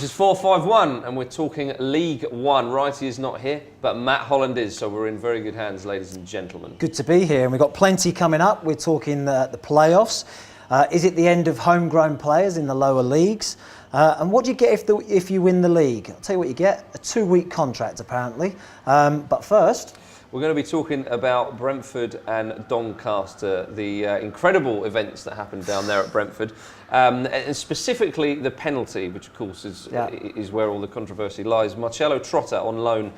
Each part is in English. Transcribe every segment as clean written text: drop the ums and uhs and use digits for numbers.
This is 451 and we're talking League One. Wrighty is not here, but Matt Holland is, so we're in very good hands, ladies and gentlemen. Good to be here, and we've got plenty coming up. We're talking the playoffs. Is it the end of homegrown players in the lower leagues? And what do you get if you win the league? I'll tell you what you get, a 2-week contract apparently. But first... We're going to be talking about Brentford and Doncaster, the incredible events that happened down there at Brentford, and specifically the penalty, which of course is where all the controversy lies. Marcelo Trotta, on loan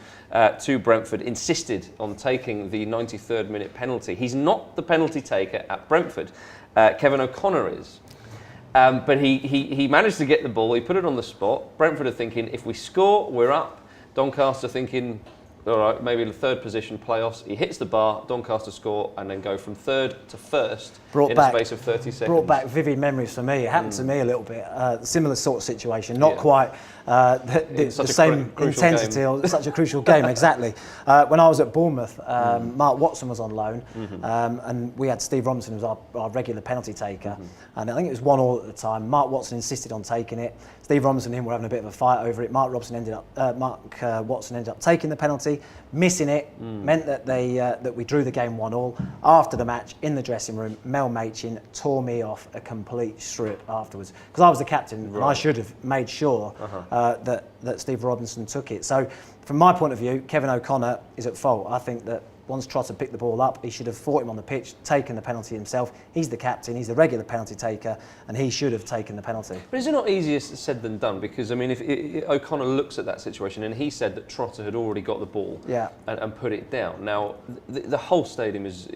to Brentford, insisted on taking the 93rd minute penalty. He's not the penalty taker at Brentford. Kevin O'Connor is. But he managed to get the ball, he put it on the spot. Brentford are thinking, if we score, we're up. Doncaster thinking, all right, maybe the third position playoffs. He hits the bar, Doncaster score, and then go from third to first in a space of 30 seconds. Brought back vivid memories for me. It happened to me a little bit. Similar sort of situation, not quite the same intensity or such a crucial game, exactly. When I was at Bournemouth, Mark Watson was on loan, and we had Steve Robinson, who was our regular penalty taker, and I think it was 1-1 at the time. Mark Watson insisted on taking it. Steve Robinson and him were having a bit of a fight over it. Mark Watson ended up taking the penalty, missing it, meant that we drew the game 1-1. After the match, in the dressing room, Mel Machin tore me off a complete strip afterwards, because I was the captain, and I should have made sure that Steve Robinson took it. So, from my point of view, Kevin O'Connor is at fault. I think that once Trotter picked the ball up, he should have fought him on the pitch, taken the penalty himself. He's the captain, he's the regular penalty taker, and he should have taken the penalty. But is it not easier said than done? Because, I mean, if O'Connor looks at that situation, and he said that Trotter had already got the ball and put it down. Now, the whole stadium is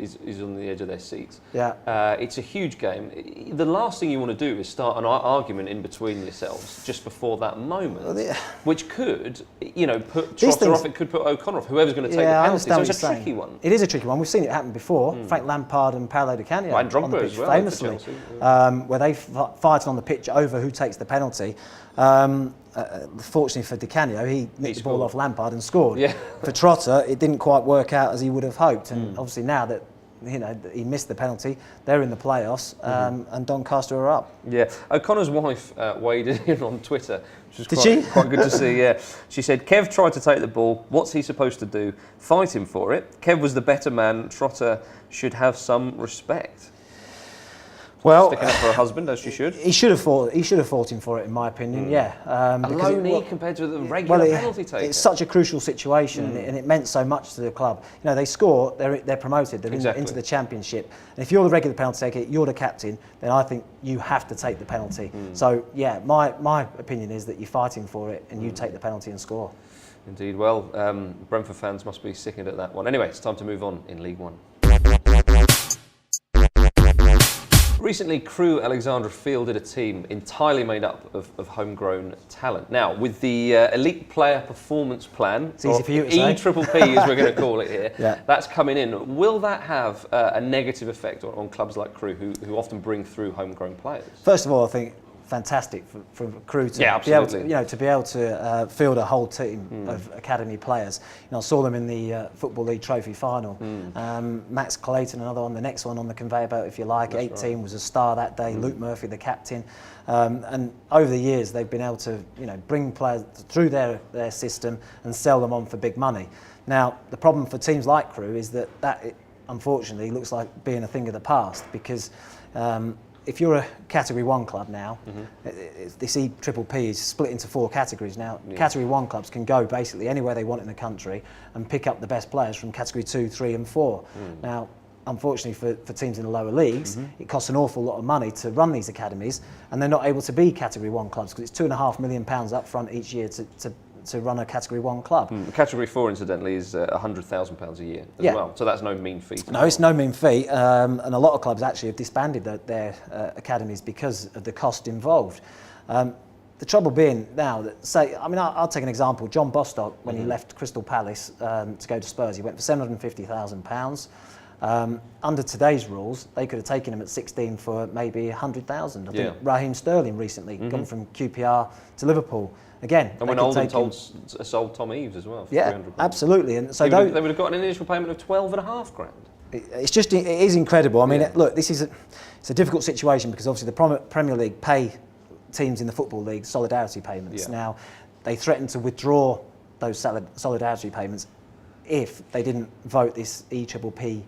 on the edge of their seats. It's a huge game. The last thing you want to do is start an argument in between yourselves just before that moment, which could, put Trotter off, it could put O'Connor off, whoever's going to take the penalty. So it's a tricky one. It is a tricky one. We've seen it happen before. Frank Lampard and Paolo Di Canio on the pitch, famously, where they fighting on the pitch over who takes the penalty. Fortunately for Di Canio, he nicked the ball off Lampard and scored. For Trotter, it didn't quite work out as he would have hoped. And obviously now that he missed the penalty, they're in the playoffs, and Doncaster are up. O'Connor's wife weighed in on Twitter, which was quite good to see. She said, Kev tried to take the ball. What's he supposed to do? Fight him for it. Kev was the better man. Trotter should have some respect. Well, sticking up for her husband, as she should. He should have fought him for it, in my opinion. A low knee compared to the regular penalty taker. It's such a crucial situation, and it meant so much to the club. They score, they're promoted, they're into the Championship. And if you're the regular penalty taker, you're the captain, then I think you have to take the penalty. So my opinion is that you're fighting for it, and you take the penalty and score. Indeed. Well, Brentford fans must be sickened at that one. Anyway, it's time to move on in League One. Recently, Crewe Alexandra fielded a team entirely made up of homegrown talent. Now, with the Elite Player Performance Plan, it's easy for you to say. EPPP as we're going to call it here, that's coming in. Will that have a negative effect on clubs like Crewe, who often bring through homegrown players? First of all, I think fantastic for Crewe to be able to field a whole team of academy players. I saw them in the Football League Trophy final. Max Clayton, another on the next one on the conveyor belt, if you like. 18 was a star that day. Luke Murphy, the captain. And over the years, they've been able to bring players through their system and sell them on for big money. Now, the problem for teams like Crewe is that it, unfortunately, looks like being a thing of the past, because if you're a Category 1 club now, this EPPP is split into 4 categories now. Category 1 clubs can go basically anywhere they want in the country and pick up the best players from Category 2, 3 and 4. Now, unfortunately for teams in the lower leagues, it costs an awful lot of money to run these academies, and they're not able to be Category 1 clubs because it's £2.5 million up front each year to run a Category 1 club. Category 4, incidentally, is £100,000 a year as well, so that's no mean feat. No, it's no mean feat, and a lot of clubs actually have disbanded their academies because of the cost involved. The trouble being now that, I'll take an example. John Bostock, when he left Crystal Palace to go to Spurs, he went for £750,000. Under today's rules, they could have taken him at 16 for maybe 100,000. I think Raheem Sterling recently gone from QPR to Liverpool. Again, and when Holland sold Tom Eaves as well for £300. Absolutely. And so they would have got an initial payment of £12,500. It is incredible. I mean, look, it's a difficult situation because obviously the Premier League pay teams in the Football League solidarity payments. Yeah. Now, they threatened to withdraw those solidarity payments if they didn't vote this EPPP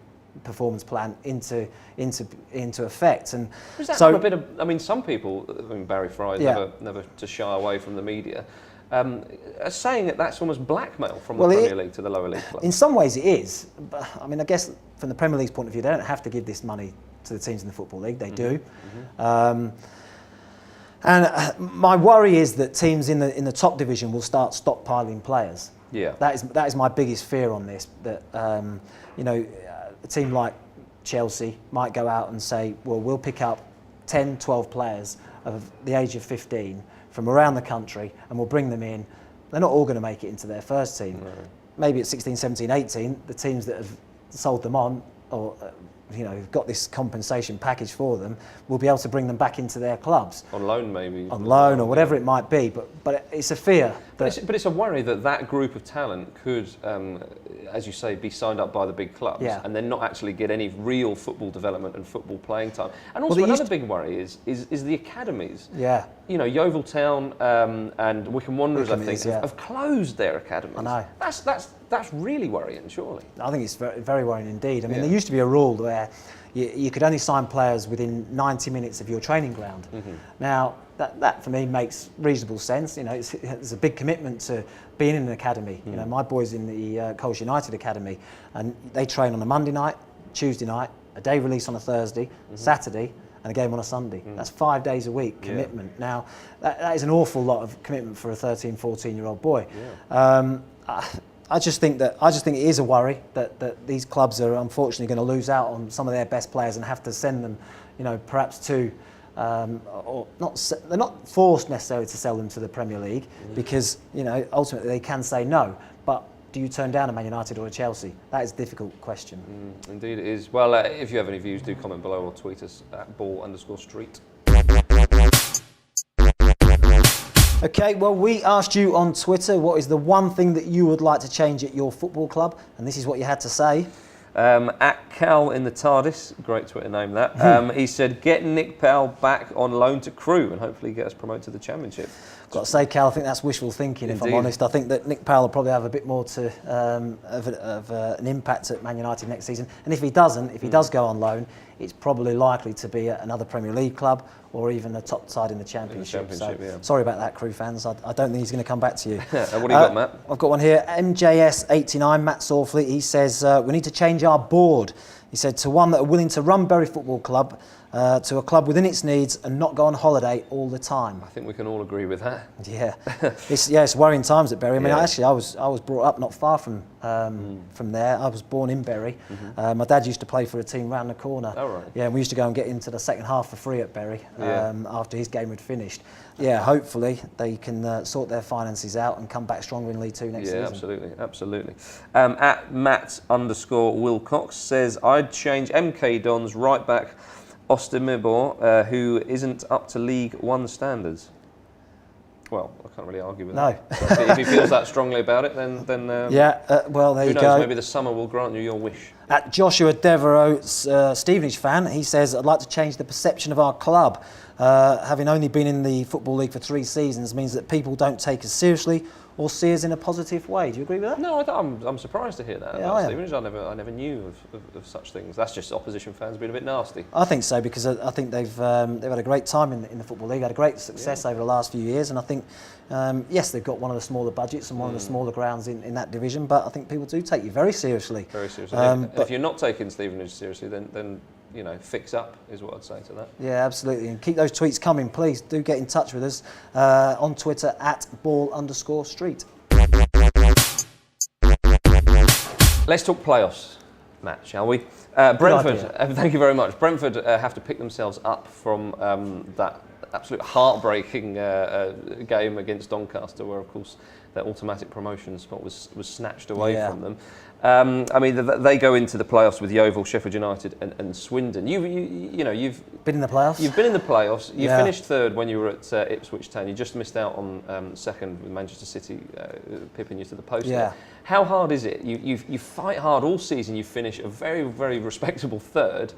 performance plan into effect. And was that not a bit of? I mean, some people, Barry Fry, never to shy away from the media, are saying that that's almost blackmail from the Premier League to the lower league clubs. In some ways, it is. But I mean, I guess from the Premier League's point of view, they don't have to give this money to the teams in the Football League. They do. And my worry is that teams in the top division will start stockpiling players. Yeah, that is my biggest fear on this. That a team like Chelsea might go out and say, well, we'll pick up 10, 12 players of the age of 15 from around the country and we'll bring them in. They're not all going to make it into their first team. No. Maybe at 16, 17, 18, the teams that have sold them on or got this compensation package for them will be able to bring them back into their clubs. On loan, maybe. On loan or whatever it might be. But it's a fear. But it's a worry that group of talent could, as you say, be signed up by the big clubs and then not actually get any real football development and football playing time. And also another big worry is the academies. Yeah. Yeovil Town and Wycombe Wanderers, I think, have closed their academies. I know. That's really worrying, surely. I think it's very, very worrying indeed. I mean, there used to be a rule where you could only sign players within 90 minutes of your training ground. Mm-hmm. Now, that for me makes reasonable sense. It's a big commitment to being in an academy. Mm. My boys in the Colchester United Academy, and they train on a Monday night, Tuesday night, a day release on a Thursday, Saturday, and a game on a Sunday. That's 5 days a week commitment. Yeah. Now, that is an awful lot of commitment for a 13, 14-year-old boy. Yeah. I just think it is a worry that these clubs are unfortunately going to lose out on some of their best players and have to send them, perhaps to, or not. They're not forced necessarily to sell them to the Premier League because ultimately they can say no. But do you turn down a Man United or a Chelsea? That is a difficult question. Indeed, it is. Well, if you have any views, do comment below or tweet us at ball_street. Okay, well, we asked you on Twitter what is the one thing that you would like to change at your football club, and this is what you had to say. At Cal in the TARDIS, great Twitter name that, he said, get Nick Powell back on loan to Crewe and hopefully get us promoted to the Championship. Got to say, Cal, I think that's wishful thinking, Indeed. If I'm honest. I think that Nick Powell will probably have a bit more of an impact at Man United next season. And if he doesn't, if he does go on loan, it's probably likely to be at another Premier League club or even a top side in the Championship. Sorry about that, Crewe fans. I don't think he's going to come back to you. What do you got, Matt? I've got one here. MJS89, Matt Sawfleet. He says, we need to change our board. He said, to one that are willing to run Bury Football Club, to a club within its needs and not go on holiday all the time. I think we can all agree with that. Yeah, it's worrying times at Bury. I mean, I was brought up not far from there. I was born in Bury. My dad used to play for a team round the corner. Oh, right. Yeah, and we used to go and get into the second half for free at Bury after his game had finished. Yeah, hopefully they can sort their finances out and come back stronger in League Two next season. Yeah, absolutely. At Matt_Wilcox says, I'd change MK Dons right back Ostemibor, who isn't up to League One standards. Well, I can't really argue with that. So if he feels that strongly about it, then well, there you go. Who knows, maybe the summer will grant you your wish. At Joshua Devereux, Stevenage fan, he says, I'd like to change the perception of our club. Having only been in the Football League for 3 seasons means that people don't take us seriously or see us in a positive way. Do you agree with that? No, I'm surprised to hear that about Stevenage. I never knew of such things. That's just opposition fans being a bit nasty. I think so, because I think they've had a great time in the Football League, had a great success over the last few years, and I think, yes, they've got one of the smaller budgets and one of the smaller grounds in that division, but I think people do take you very seriously. Very seriously. But if you're not taking Stevenage seriously, then fix up is what I'd say to that. Yeah, absolutely. And keep those tweets coming, please. Do get in touch with us on Twitter at ball_street. Let's talk playoffs, Matt, shall we? Brentford, thank you very much. Brentford have to pick themselves up from that absolute heartbreaking game against Doncaster, where, of course, their automatic promotion spot was snatched away from them. They go into the playoffs with Yeovil, Sheffield United, and Swindon. You've been in the playoffs. You've been in the playoffs. You finished third when you were at Ipswich Town. You just missed out on second with Manchester City pipping you to the post. Yeah. How hard is it? You fight hard all season. You finish a very, very respectable third.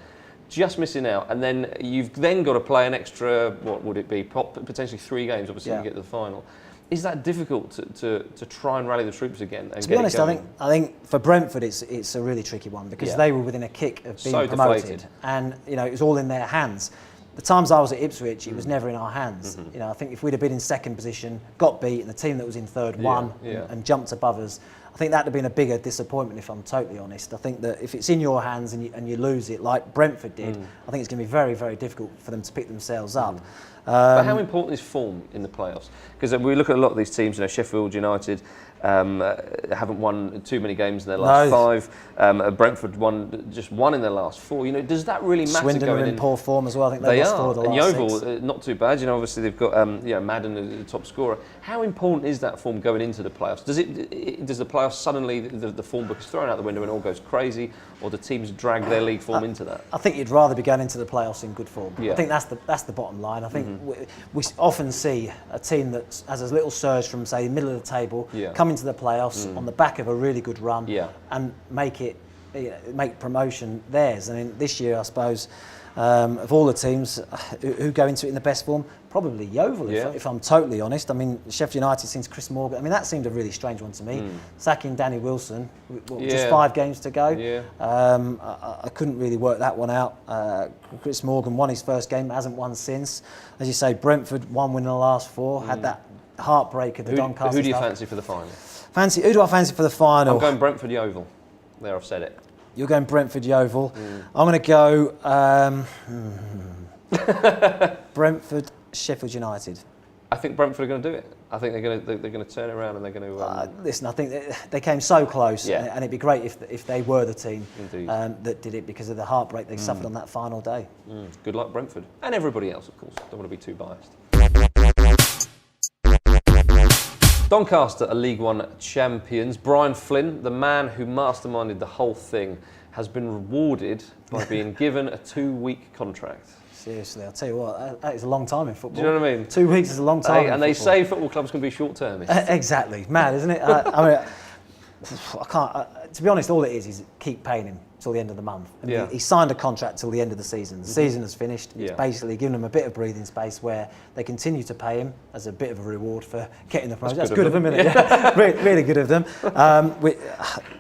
just missing out, and then you've then got to play an extra, what would it be, potentially 3 games, obviously, you get to the final. Is that difficult to try and rally the troops again? And to be honest, I think for Brentford it's a really tricky one, because they were within a kick of being promoted, deflated. And it was all in their hands. The times I was at Ipswich, it was never in our hands. I think if we'd have been in second position, got beat, and the team that was in third won and jumped above us, I think that'd have been a bigger disappointment, if I'm totally honest. I think that if it's in your hands and you lose it like Brentford did, I think it's going to be very, very difficult for them to pick themselves up. But how important is form in the playoffs? Because we look at a lot of these teams, Sheffield United haven't won too many games in their last 5. Brentford just won in their last 4. Does that really matter? Swindon are in poor form as well. I think they lost 4 of the last 6. And Yeovil, not too bad. Obviously they've got Madden, the top scorer. How important is that form going into the playoffs? Does the playoffs suddenly the form book is thrown out the window and it all goes crazy, or do teams drag their league form into that? I think you'd rather be going into the playoffs in good form. I think that's the bottom line. I think we often see a team that has a little surge from, say, middle of the table, come into the playoffs on the back of a really good run, and make promotion theirs. I mean, this year, I suppose, of all the teams who go into it in the best form, probably Yeovil, if I'm totally honest. I mean, Sheffield United since Chris Morgan, I mean, that seemed a really strange one to me. Sacking Danny Wilson, just 5 games to go. I couldn't really work that one out. Chris Morgan won his first game, hasn't won since. As you say, Brentford, 1 win in the last 4, had that heartbreak of the Doncaster. Who do you fancy for the final? Who do I fancy for the final? I'm going Brentford Yeovil. There, I've said it. You're going Brentford Yeovil. I'm going to go Brentford Sheffield United. I think Brentford are going to do it. I think they're going to turn it around and they're going to. Listen, I think they came so close, and it'd be great if they were the team that did it, because of the heartbreak they suffered on that final day. Good luck, Brentford, and everybody else, of course. Don't want to be too biased. Doncaster are League One champions. Brian Flynn, the man who masterminded the whole thing, has been rewarded by being given a 2-week contract. Seriously, I'll tell you what, that is a long time in football. Do you know what I mean? 2 weeks is a long time. And they say football clubs can be short-term. Exactly, mad, isn't it? I mean, I can't. To be honest, all it is keep paying him till the end of the month. And he signed a contract till the end of the season. The season has finished. It's basically given them a bit of breathing space where they continue to pay him as a bit of a reward for getting the promotion. That's good of them, isn't it? Really good of them.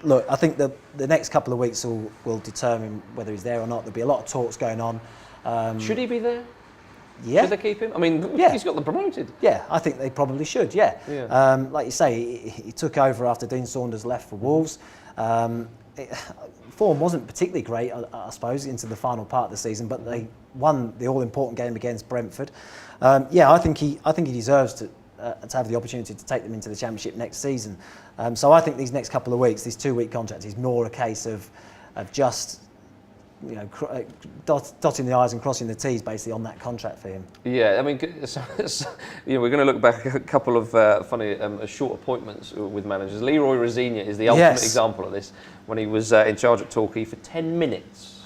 Look, I think the next couple of weeks will determine whether he's there or not. There'll be a lot of talks going on. Should he be there? Yeah. Should they keep him? I mean, he's got them promoted. Yeah, I think they probably should, like you say, he took over after Dean Saunders left for Wolves. Form wasn't particularly great, I suppose, into the final part of the season, but they won the all-important game against Brentford. I think he deserves to have the opportunity to take them into the Championship next season. So I think these next couple of weeks, this 2-week contract, is more a case of just dotting the I's and crossing the T's basically on that contract for him. Yeah, I mean, we're going to look back at a couple of funny short appointments with managers. Leroy Rosenior is the ultimate example of this, when he was in charge at Torquay for 10 minutes.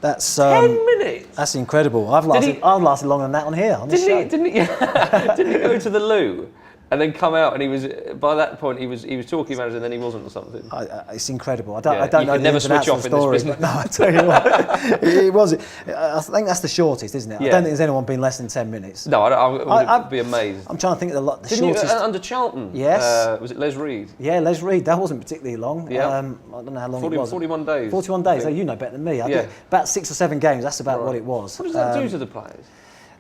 That's 10 minutes. That's incredible. I've lasted longer than that on here. Didn't he go to the loo and then come out, and he was, by that point, he was Torquay manager, and then he wasn't, or something? It's incredible. I don't know. You can never switch off in this business. No, I tell you what, it was. I think that's the shortest, isn't it? I don't think there's anyone been less than 10 minutes. No, I'd be amazed. I'm trying to think of the Didn't shortest. Under Charlton? Yes. Was it Les Reed? Yeah, Les Reed. That wasn't particularly long. Yeah. I don't know how long it was. 41 days. 41 days. Oh, you know better than me. I think about 6 or 7 games. That's about what it was. What does that do to the players?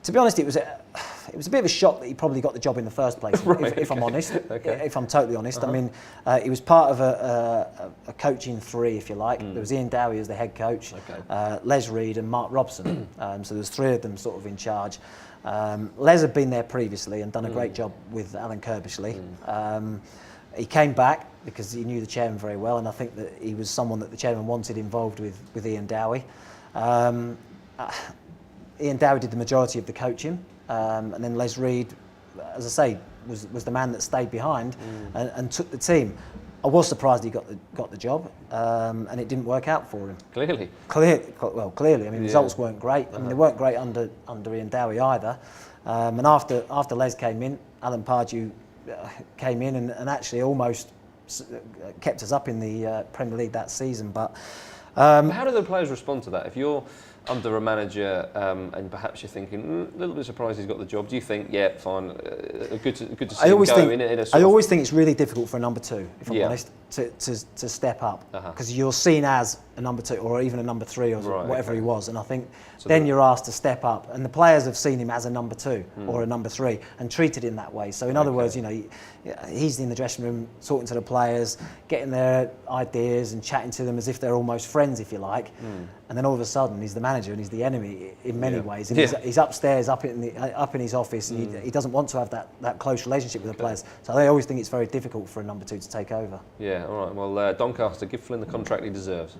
To be honest, it was a bit of a shock that he probably got the job in the first place. If I'm honest, if I'm totally honest, I mean, he was part of a coaching 3, if you like. There was Ian Dowie as the head coach, Les Reed and Mark Robson. So there was 3 of them sort of in charge. Les had been there previously and done a great job with Alan Kirbishley. He came back because he knew the chairman very well, and I think that he was someone that the chairman wanted involved with Ian Dowie. Ian Dowie did the majority of the coaching, and then Les Reed, as I say, was the man that stayed behind and took the team. I was surprised he got the job, and it didn't work out for him. Clearly. Clearly. I mean, results weren't great. I mean, they weren't great under Ian Dowie either. And after Les came in, Alan Pardew came in and actually almost kept us up in the Premier League that season. But how do the players respond to that? If you're, under a manager, and perhaps you're thinking, a little bit surprised he's got the job. Do you think, yeah, fine, good to see him go in a sort I always think it's really difficult for a number 2, if I'm honest, to step up, because you're seen as a number 2 or even a number 3 or whatever he was, and I think then you're asked to step up, and the players have seen him as a number 2 or a number 3 and treated him that way. So in other words, you know, he's in the dressing room talking to the players, getting their ideas and chatting to them as if they're almost friends, if you like. And then all of a sudden he's the manager and he's the enemy in many ways. And he's upstairs, up in his office, and he doesn't want to have that close relationship with the players. So they always think it's very difficult for a number 2 to take over. Yeah, all right. Well, Doncaster, give Flynn the contract he deserves.